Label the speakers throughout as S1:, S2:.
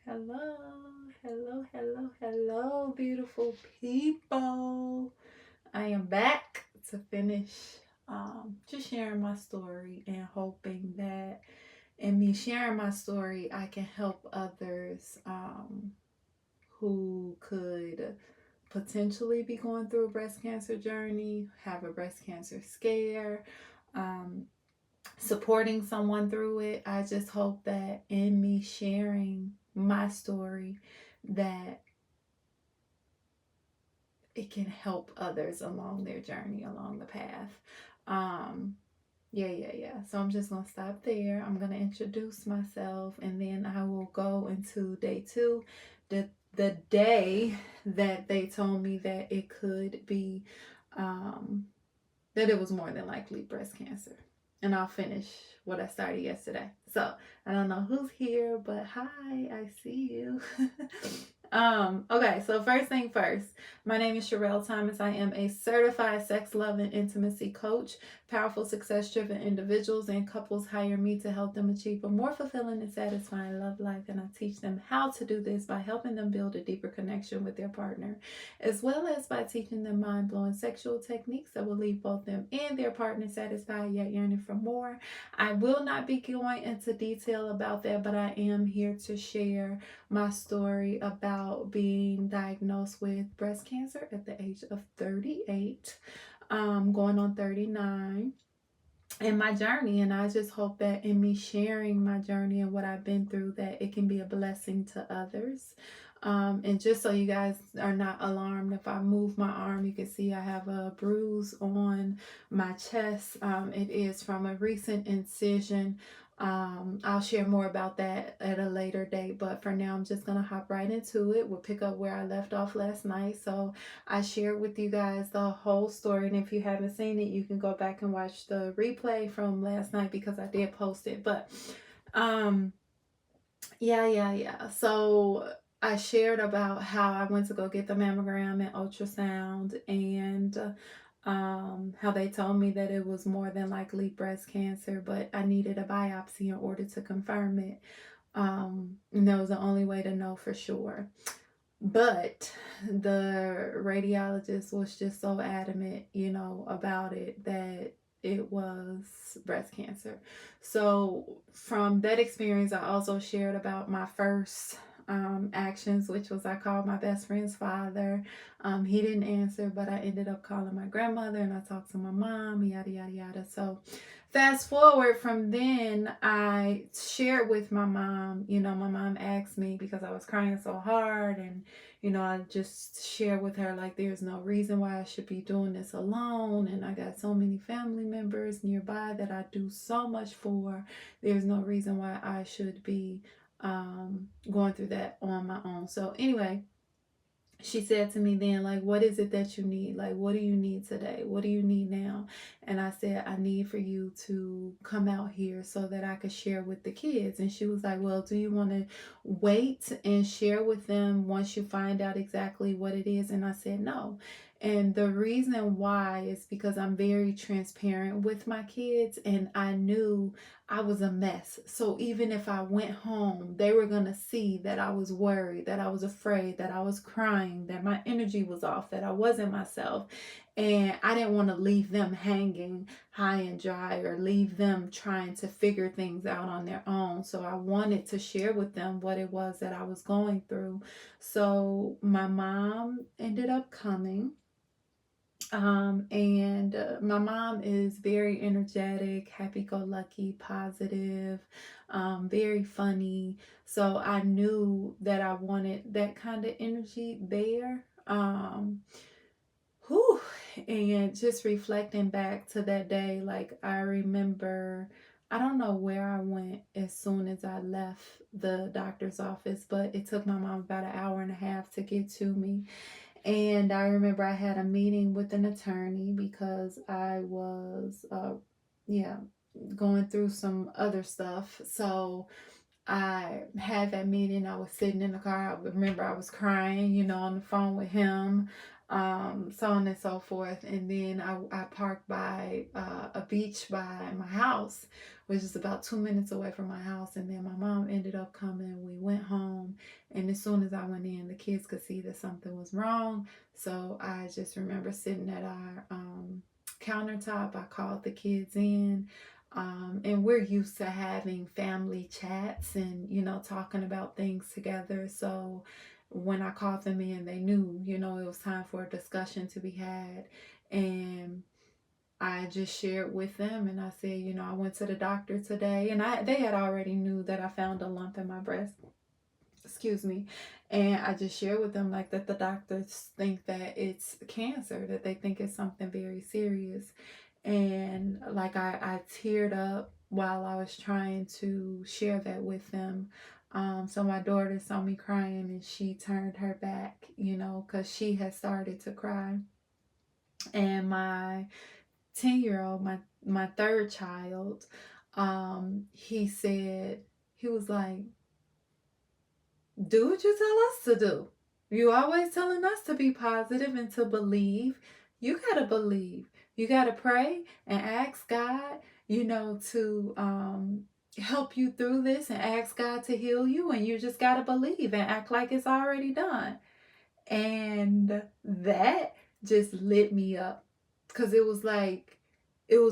S1: Hello, hello, beautiful people. I am back to finish just sharing my story and hoping that in me sharing my story, I can help others who could potentially be going through a breast cancer journey, have a breast cancer scare, um, supporting someone through it. I just hope that in me sharing my story that it can help others along their journey, along the path. Um, yeah. So I'm just gonna stop there. I'm gonna introduce myself and then I will go into day two. The day that they told me that it could be um that it was more than likely breast cancer. And I'll finish what I started yesterday. So I don't know who's here, but hi, I see you. Okay, so first thing first, my name is Sherelle Thomas. I am a certified sex, love, and intimacy coach. Powerful, success driven individuals and couples hire me to help them achieve a more fulfilling and satisfying love life. And I teach them how to do this by helping them build a deeper connection with their partner, as well as by teaching them mind blowing sexual techniques that will leave both them and their partner satisfied yet yearning for more. I will not be going into detail about that, but I am here to share my story about being diagnosed with breast cancer at the age of 38, going on 39, and my journey. And I just hope that in me sharing my journey and what I've been through, that it can be a blessing to others. And just so you guys are not alarmed, if I move my arm, you can see I have a bruise on my chest. It is from a recent incision. I'll share more about that at a later date, but for now, I'm just gonna hop right into it. We'll pick up where I left off last night. So I shared with you guys the whole story, and if you haven't seen it, you can go back and watch the replay from last night because I did post it. But um, yeah. So I shared about how I went to go get the mammogram and ultrasound, and how they told me that it was more than likely breast cancer, but I needed a biopsy in order to confirm it. And that was the only way to know for sure. But the radiologist was just so adamant, about it, that it was breast cancer. So from that experience, I also shared about my first actions, which was I called my best friend's father. He didn't answer, but I ended up calling my grandmother and I talked to my mom, yada, yada, yada. So fast forward from then, I shared with my mom. My mom asked me because I was crying so hard, and I just shared with her, like, there's no reason why I should be doing this alone, and I got so many family members nearby that I do so much for. There's no reason why I should be going through that on my own. So anyway, she said to me then, like, what is it that you need? Like, what do you need today? What do you need now? And I said, I need for you to come out here so that I could share with the kids. And she was like, well, do you want to wait and share with them once you find out exactly what it is? And I said, no. And the reason why is because I'm very transparent with my kids, and I knew I was a mess. So even if I went home, they were going to see that I was worried, that I was afraid, that I was crying, that my energy was off, that I wasn't myself. And I didn't want to leave them hanging high and dry or leave them trying to figure things out on their own. So I wanted to share with them what it was that I was going through. So my mom ended up coming. And my mom is very energetic, happy go lucky, positive, very funny. So I knew that I wanted that kind of energy there. Whew. And just reflecting back to that day, like, I remember, I don't know where I went as soon as I left the doctor's office, but it took my mom about an hour and a half to get to me. And I remember I had a meeting with an attorney because I was, going through some other stuff. So I had that meeting. I was sitting in the car. I remember I was crying, on the phone with him. so on and so forth. And then I parked by a beach by my house, which is about 2 minutes away from my house. And then my mom ended up coming. We went home, and as soon as I went in, the kids could see that something was wrong. So I just remember sitting at our countertop. I called the kids in. And we're used to having family chats and, talking about things together. So when I called them in, they knew, it was time for a discussion to be had. And I just shared with them, and I said, I went to the doctor today, and they had already knew that I found a lump in my breast. Excuse me. And I just shared with them like that the doctors think that it's cancer, that they think it's something very serious. And like I teared up while I was trying to share that with them. So my daughter saw me crying, and she turned her back, because she had started to cry. And my 10-year-old, my third child, he said, he was like, do what you tell us to do. You always telling us to be positive and to believe. You gotta believe. You gotta pray and ask God, to help you through this, and ask God to heal you. And you just gotta believe and act like it's already done. And that just lit me up, because it was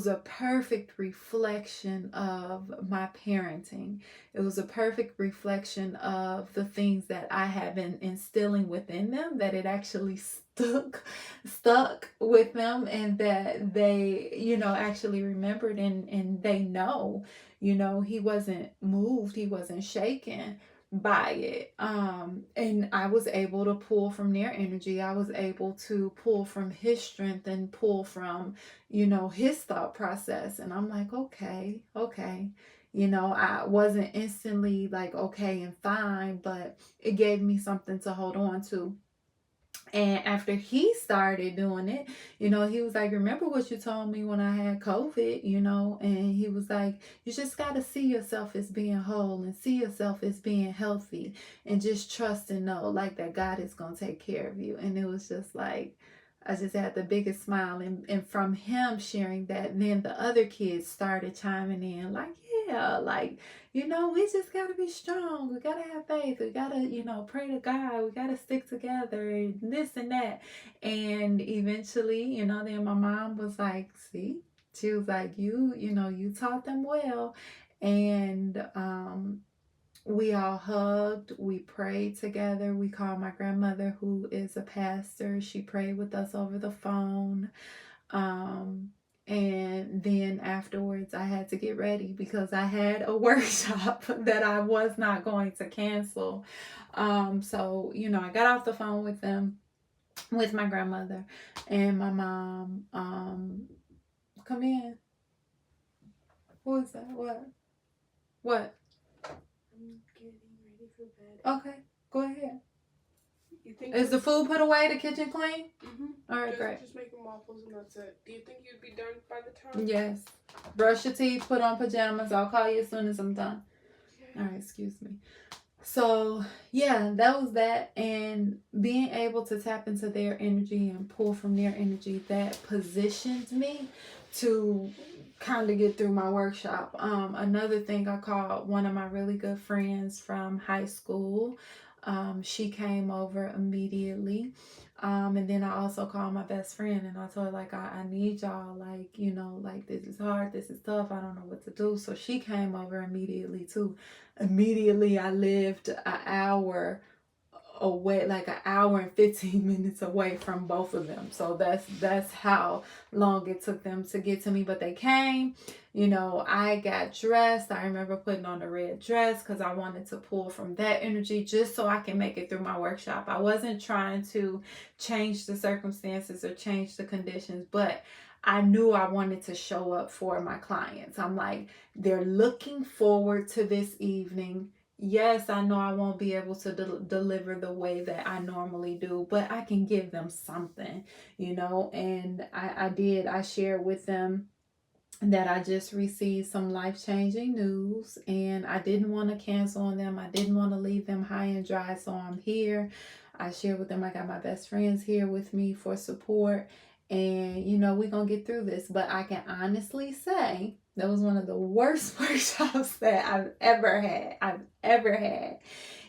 S1: a perfect reflection of my parenting. It was a perfect reflection of the things that I have been instilling within them, that it actually stuck with them, and that they, actually remembered, and they know, he wasn't moved, he wasn't shaken by it. And I was able to pull from their energy. I was able to pull from his strength and pull from, his thought process. And I'm like, okay. I wasn't instantly like okay and fine, but it gave me something to hold on to. And after he started doing it, he was like, remember what you told me when I had COVID, and he was like, you just got to see yourself as being whole and see yourself as being healthy, and just trust and know like that God is going to take care of you. And it was just like, I just had the biggest smile. And from him sharing that, then the other kids started chiming in like, yeah, like, we just got to be strong. We got to have faith. We got to, pray to God. We got to stick together and this and that. And eventually, then my mom was like, see, she was like, you taught them well. And we all hugged, we prayed together. We called my grandmother, who is a pastor. She prayed with us over the phone. And then afterwards, I had to get ready because I had a workshop that I was not going to cancel. So, I got off the phone with them, with my grandmother and my mom. Come in. What was that? What?
S2: I'm getting ready for bed.
S1: Okay, go ahead.
S2: You think
S1: Is the food put away, the kitchen clean?
S2: Mm-hmm.
S1: All right, great.
S2: Just making waffles and that's it. Do you think you'd be done by the time?
S1: Yes. Brush your teeth, put on pajamas. I'll call you as soon as I'm done.
S2: Okay.
S1: All right, excuse me. So, yeah, that was that. And being able to tap into their energy and pull from their energy, that positioned me to kind of get through my workshop. Another thing, I called one of my really good friends from high school. She came over immediately. And then I also called my best friend, and I told her, like, I need y'all, like, like, this is hard, this is tough, I don't know what to do. So she came over immediately too. Immediately I lived an hour away, like an hour and 15 minutes away from both of them. So that's how long it took them to get to me. But they came, I got dressed. I remember putting on the red dress because I wanted to pull from that energy just so I can make it through my workshop. I wasn't trying to change the circumstances or change the conditions, but I knew I wanted to show up for my clients. I'm like, they're looking forward to this evening. Yes, I know I won't be able to deliver the way that I normally do, but I can give them something, and I did. I shared with them that I just received some life-changing news, and I didn't want to cancel on them. I didn't want to leave them high and dry, so I'm here. I shared with them I got my best friends here with me for support, and we're gonna get through this. But I can honestly say that was one of the worst workshops that I've ever had,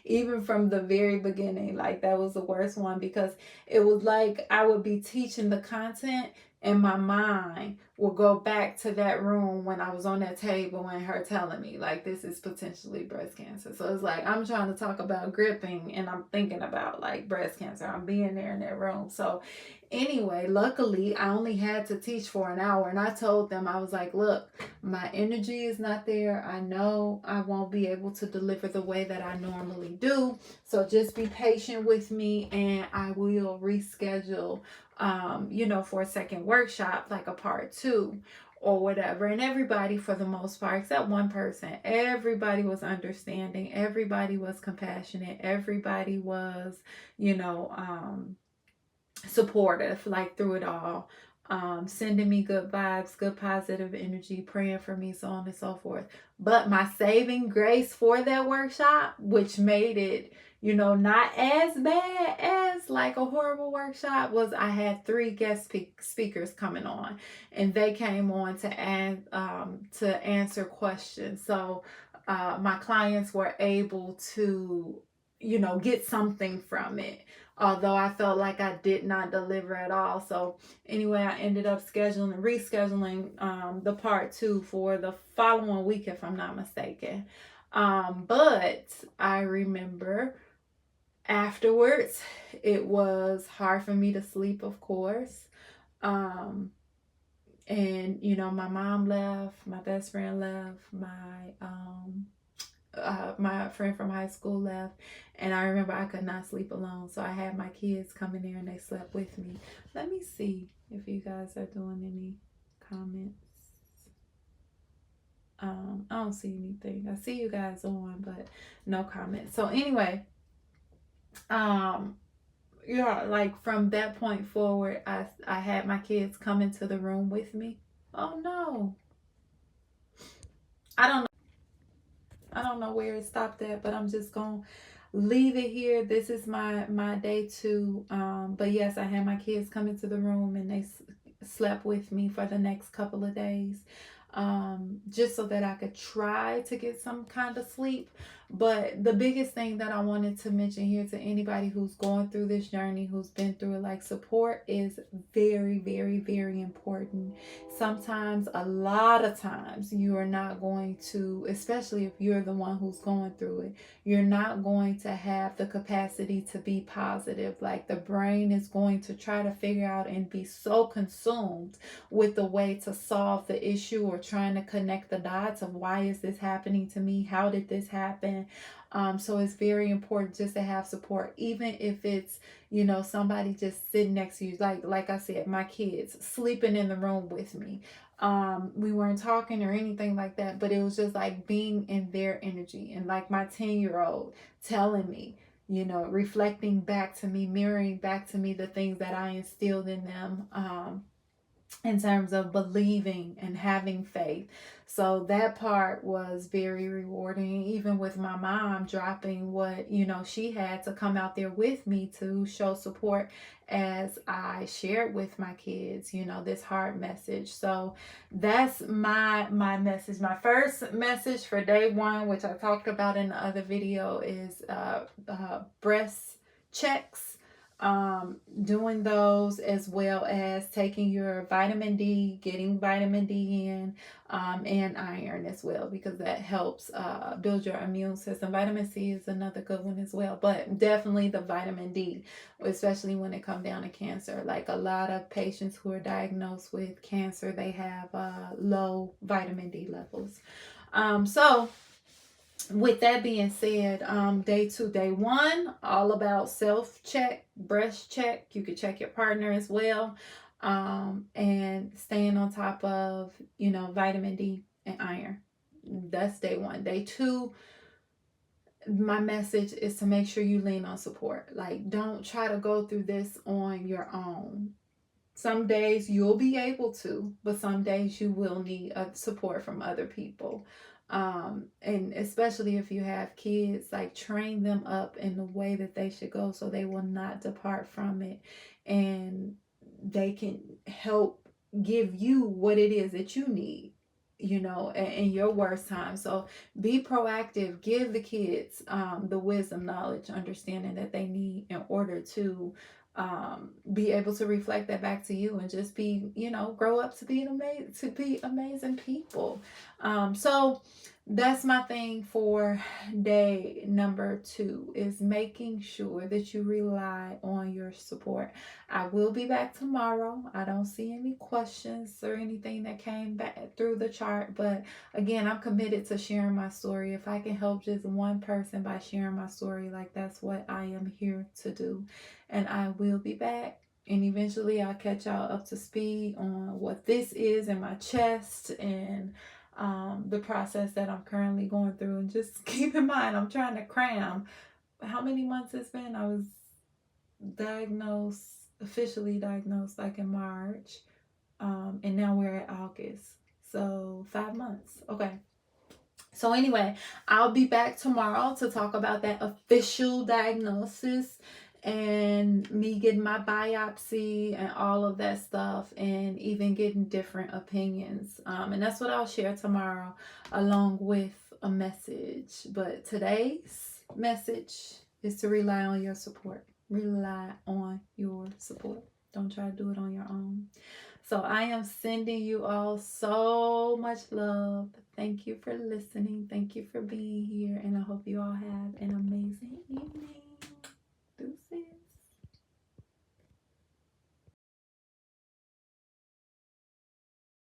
S1: even from the very beginning. Like, that was the worst one, because it was like I would be teaching the content and my mind will go back to that room when I was on that table and her telling me, like, this is potentially breast cancer. So it's like I'm trying to talk about gripping and I'm thinking about, like, breast cancer. I'm being there in that room. So anyway, luckily I only had to teach for an hour, and I told them, I was like, look, my energy is not there. I know I won't be able to deliver the way that I normally do. So just be patient with me, and I will reschedule for a second workshop, like a part 2 or whatever. And everybody, for the most part, except one person, everybody was understanding, everybody was compassionate, everybody was, supportive, like, through it all. Sending me good vibes, good positive energy, praying for me, so on and so forth. But my saving grace for that workshop, which made it, not as bad as like a horrible workshop, was I had 3 guest speakers coming on, and they came on to answer questions. So my clients were able to, get something from it, although I felt like I did not deliver at all. So anyway, I ended up rescheduling the part 2 for the following week, if I'm not mistaken. But I remember afterwards, it was hard for me to sleep, of course. And my mom left, my best friend left, my friend from high school left, and I remember I could not sleep alone. So I had my kids come in there and they slept with me. Let me see if you guys are doing any comments. I don't see anything. I see you guys on, but no comments. So anyway, like, from that point forward, I had my kids come into the room with me. Oh no. I don't know where it stopped at, but I'm just gonna leave it here. This is my day 2. But yes, I had my kids come into the room and they slept with me for the next couple of days, just so that I could try to get some kind of sleep. But the biggest thing that I wanted to mention here to anybody who's going through this journey, who's been through it, like, support is very, very, very important. Sometimes, a lot of times, you are not going to, especially if you're the one who's going through it, you're not going to have the capacity to be positive. Like, the brain is going to try to figure out and be so consumed with the way to solve the issue, or trying to connect the dots of, why is this happening to me? How did this happen? So it's very important just to have support, even if it's, somebody just sitting next to you. Like I said, my kids sleeping in the room with me. We weren't talking or anything like that, but it was just like being in their energy. And like my 10-year-old telling me, reflecting back to me, mirroring back to me the things that I instilled in them, in terms of believing and having faith. So that part was very rewarding, even with my mom dropping what, she had to come out there with me to show support as I shared with my kids, this hard message. So that's my message. My first message for day 1, which I talked about in the other video, is breast checks. Doing those, as well as taking your vitamin D, getting vitamin D in, and iron as well, because that helps build your immune system. Vitamin C is another good one as well, but definitely the vitamin D, especially when it comes down to cancer. Like, a lot of patients who are diagnosed with cancer, they have low vitamin D levels. So with that being said, day 2, day 1, all about self-check, breast check. You could check your partner as well, and staying on top of, vitamin D and iron. That's day 1. Day 2, my message is to make sure you lean on support. Like, don't try to go through this on your own. Some days you'll be able to, but some days you will need support from other people. And especially if you have kids, like train them up in the way that they should go so they will not depart from it, and they can help give you what it is that you need, in your worst time. So be proactive, give the kids the wisdom, knowledge, understanding that they need in order to be able to reflect that back to you, and just be, grow up to be amazing people. So that's my thing for day number 2, is making sure that you rely on your support. I will be back tomorrow. I don't see any questions or anything that came back through the chart, but again, I'm committed to sharing my story. If I can help just one person by sharing my story, like, that's what I am here to do. And I will be back, and eventually I'll catch y'all up to speed on what this is in my chest, and the process that I'm currently going through. And just keep in mind, I'm trying to cram how many months it's been. I was officially diagnosed, like in March, and now we're at August, so 5 months. Okay. So anyway, I'll be back tomorrow to talk about that official diagnosis, and me getting my biopsy and all of that stuff, and even getting different opinions. And that's what I'll share tomorrow, along with a message. But today's message is to rely on your support. Rely on your support. Don't try to do it on your own. So I am sending you all so much love. Thank you for listening. Thank you for being here. And I hope you all have an amazing evening.